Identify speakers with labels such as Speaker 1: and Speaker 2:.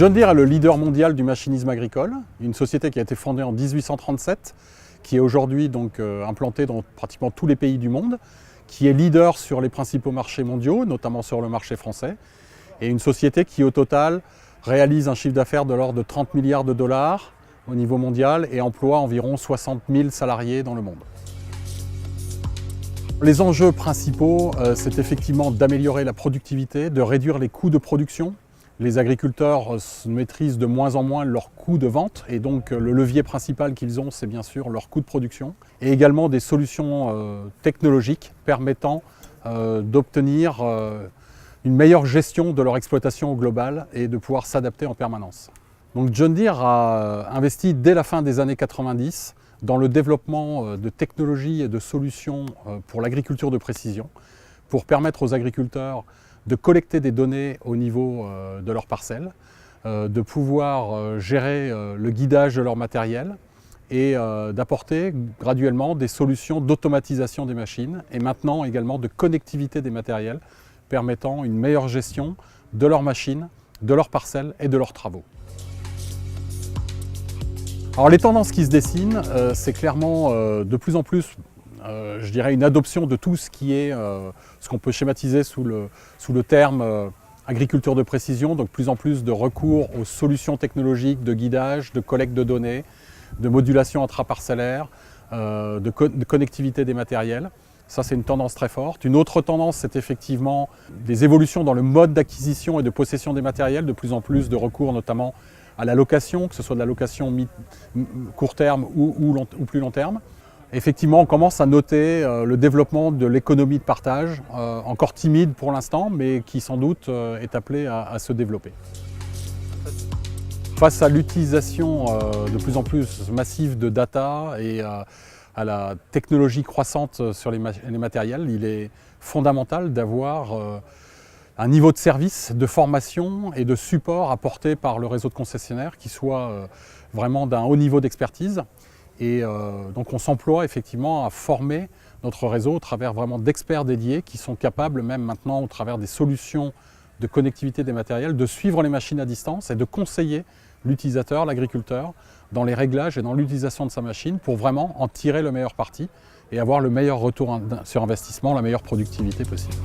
Speaker 1: John Deere est le leader mondial du machinisme agricole, une société qui a été fondée en 1837, qui est aujourd'hui donc implantée dans pratiquement tous les pays du monde, qui est leader sur les principaux marchés mondiaux, notamment sur le marché français, et une société qui au total réalise un chiffre d'affaires de l'ordre de 30 milliards de dollars au niveau mondial et emploie environ 60 000 salariés dans le monde. Les enjeux principaux, c'est effectivement d'améliorer la productivité, de réduire les coûts de production. Les agriculteurs maîtrisent de moins en moins leurs coûts de vente et donc le levier principal qu'ils ont, c'est bien sûr leurs coûts de production. Et également des solutions technologiques permettant d'obtenir une meilleure gestion de leur exploitation globale et de pouvoir s'adapter en permanence. Donc John Deere a investi dès la fin des années 90 dans le développement de technologies et de solutions pour l'agriculture de précision, pour permettre aux agriculteurs de collecter des données au niveau de leurs parcelles, de pouvoir gérer le guidage de leur matériel et d'apporter graduellement des solutions d'automatisation des machines et maintenant également de connectivité des matériels permettant une meilleure gestion de leurs machines, de leurs parcelles et de leurs travaux. Alors les tendances qui se dessinent, c'est clairement de plus en plus, je dirais, une adoption de tout ce qui est ce qu'on peut schématiser sous le terme agriculture de précision, donc plus en plus de recours aux solutions technologiques de guidage, de collecte de données, de modulation intraparcellaire, de connectivité des matériels. Ça, c'est une tendance très forte. Une autre tendance, c'est effectivement des évolutions dans le mode d'acquisition et de possession des matériels, de plus en plus de recours notamment à la location, que ce soit de la location court terme ou plus long terme. Effectivement, on commence à noter le développement de l'économie de partage, encore timide pour l'instant, mais qui sans doute est appelé à se développer. Face à l'utilisation de plus en plus massive de data et à la technologie croissante sur les matériels, il est fondamental d'avoir un niveau de service, de formation et de support apporté par le réseau de concessionnaires qui soit vraiment d'un haut niveau d'expertise. Et donc on s'emploie effectivement à former notre réseau au travers vraiment d'experts dédiés qui sont capables même maintenant au travers des solutions de connectivité des matériels de suivre les machines à distance et de conseiller l'utilisateur, l'agriculteur dans les réglages et dans l'utilisation de sa machine pour vraiment en tirer le meilleur parti et avoir le meilleur retour sur investissement, la meilleure productivité possible.